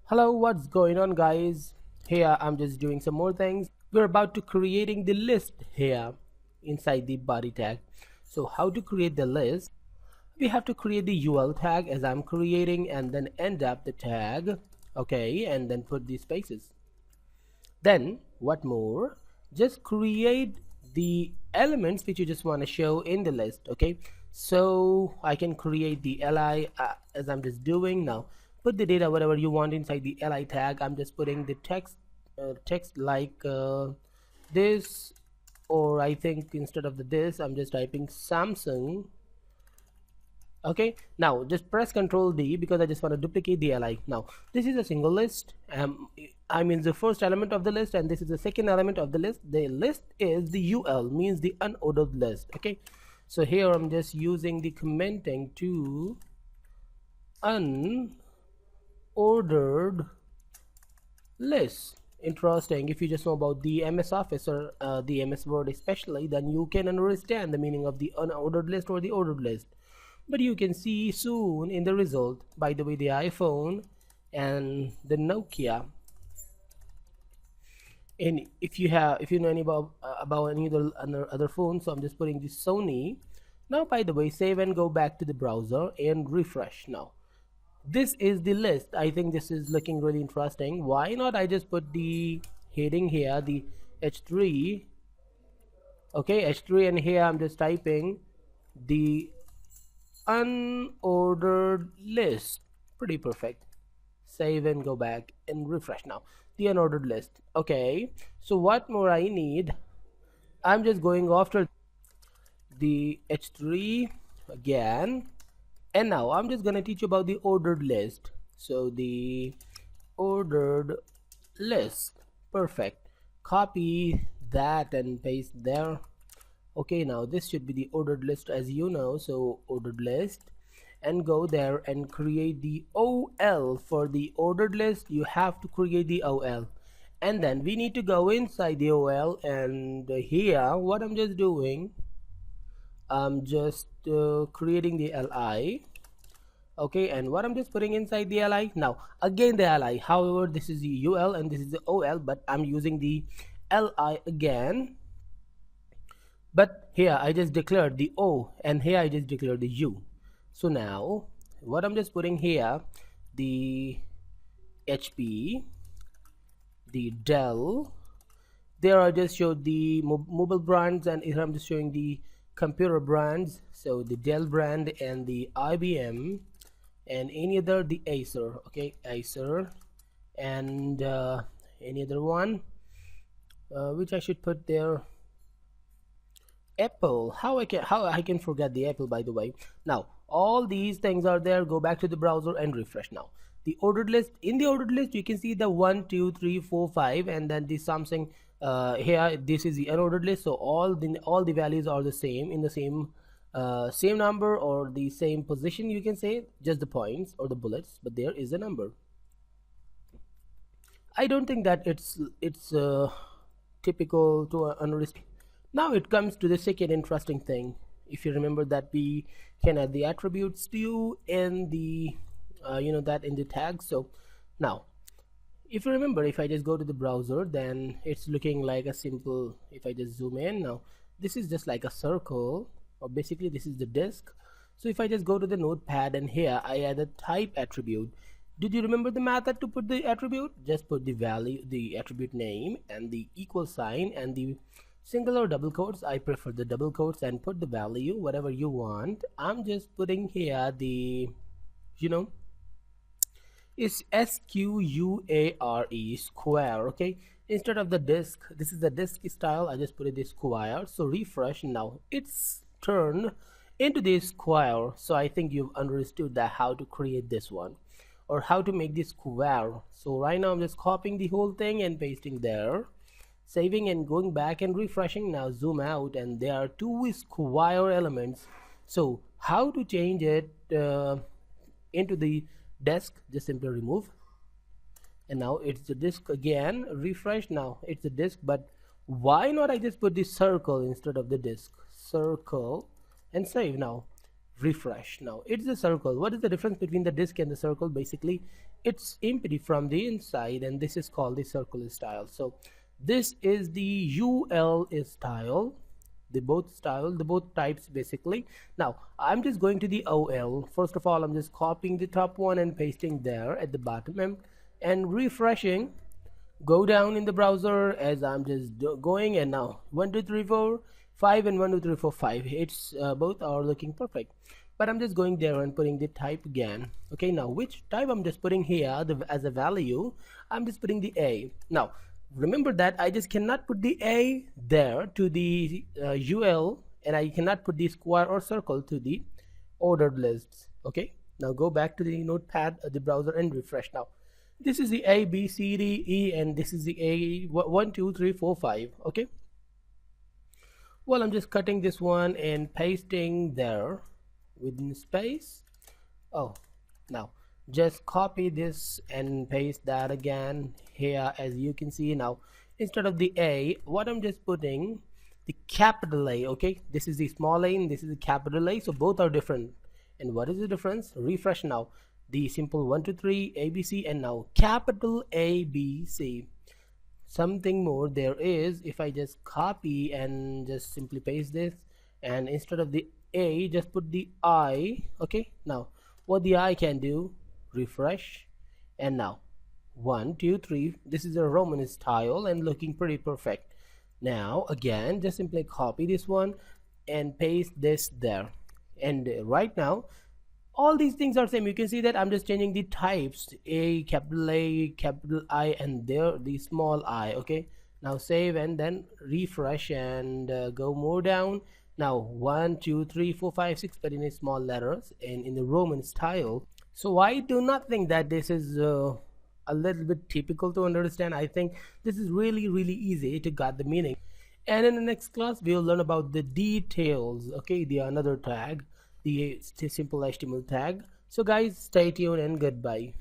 Hello, what's going on, guys? Here I'm just doing some more things. We're about to creating the list here inside the body tag. So how to create the list? We have to create the UL tag as I'm creating and then end up the tag, okay, and then put the spaces. Then what more? Just create the elements which you just want to show in the list, okay? So I can create the li as I'm just doing now. Put the data whatever you want inside the li tag. I'm just putting the text like this, or I think instead of the this I'm just typing Samsung. Okay, now just press Ctrl D because I just want to duplicate the li. Now this is a single list. I mean the first element of the list, and this is the second element of the list. The list is the UL, means the unordered list. Okay, so here I'm just using the commenting to unordered list. Interesting. If you just know about the MS Office or the MS Word especially, then you can understand the meaning of the unordered list or the ordered list. But you can see soon in the result. By the way, the iPhone and the Nokia, and if you know any about any other phone, so I'm just putting the Sony. Now by the way, save and go back to the browser and refresh. Now this is the list. I think this is looking really interesting. Why not I just put the heading here, the h3, okay, h3, and here I'm just typing the unordered list. Pretty perfect. Save and go back and refresh. Now the unordered list. Okay, so what more I need? I'm just going after the h3 again, and now I'm just gonna teach you about the ordered list. So the ordered list, perfect. Copy that and paste there. Okay, now this should be the ordered list as you know. So ordered list, and go there and create the OL. For the ordered list you have to create the OL, and then we need to go inside the OL, and here what I'm just doing, I'm just creating the LI. Okay, and what I'm just putting inside the li. Now again the li, however this is the ul and this is the ol, but I'm using the li again. But here I just declared the o, and here I just declared the u. So now what I'm just putting here, the HP, the Dell, there I just showed the mobile brands, and here I'm just showing the computer brands. So the Dell brand and the IBM, and any other, the Acer. Okay, Acer, and any other one which I should put there, Apple. How I can forget the Apple, by the way. Now all these things are there. Go back to the browser and refresh. Now the ordered list, in the ordered list you can see the 1 2 3 4 5, and then the something here, this is the unordered list. So all the values are the same, in the same number or the same position, you can say, just the points or the bullets, but there is a number. I don't think that it's typical to understand. Now it comes to the second interesting thing. If you remember that we can add the attributes to in the that in the tag. So now if you remember, if I just go to the browser, then it's looking like a simple, if I just zoom in, now this is just like a circle, or basically this is the disk. So if I just go to the notepad, and here I add a type attribute. Did you remember the method to put the attribute? Just put the value, the attribute name, and the equal sign, and the single or double quotes. I prefer the double quotes, and put the value whatever you want. I'm just putting here the is square, square. Okay, instead of the disk, this is the disk style, I just put it this square. So refresh. Now it's turned into this square. So I think you've understood that how to create this one, or how to make this square. So right now I'm just copying the whole thing and pasting there, saving and going back and refreshing. Now zoom out, and there are two square elements. So how to change it into the disk? Just simply remove, and now it's the disk again. Refresh. Now it's the disk, but why not I just put the circle instead of the disk? Circle, and save. Now refresh. Now it's the circle. What is the difference between the disk and the circle? Basically it's empty from the inside, and this is called the circle style. So this is the UL style, the both types basically. Now I'm just going to the OL. First of all, I'm just copying the top one and pasting there at the bottom and refreshing. Go down in the browser as I'm just going, and now 1 2 3 4 5 and 1 2 3 4 5, it's both are looking perfect. But I'm just going there and putting the type again. Okay, now which type I'm just putting here as a value, I'm just putting the A. Now remember that I just cannot put the A there to the UL, and I cannot put the square or circle to the ordered lists. Okay, now go back to the notepad, the browser, and refresh. Now this is the A, B, C, D, E, and this is the A 1 2 3 4 5. Okay, well, I'm just cutting this one and pasting there within space. Oh, now just copy this and paste that again here. As you can see, now instead of the A, what I'm just putting the capital A. Okay, this is the small a and this is the capital A, so both are different. And what is the difference? Refresh now. The simple 1 2 3 ABC, and now capital ABC. Something more there is, if I just copy and just simply paste this, and instead of the A, just put the I. Okay, now what the I can do, refresh, and now 1 2 3, this is a Roman style and looking pretty perfect. Now again, just simply copy this one and paste this there, and right now all these things are same. You can see that I'm just changing the types, A, capital I, and there the small I. Okay, now save and then refresh and go more down. Now 1 2 3 4 5 6, but in a small letters and in the Roman style. So I do not think that this is a little bit typical to understand. I think this is really easy to get the meaning. And in the next class we'll learn about the details. Okay, the another tag, the simple HTML tag. So guys, stay tuned and goodbye.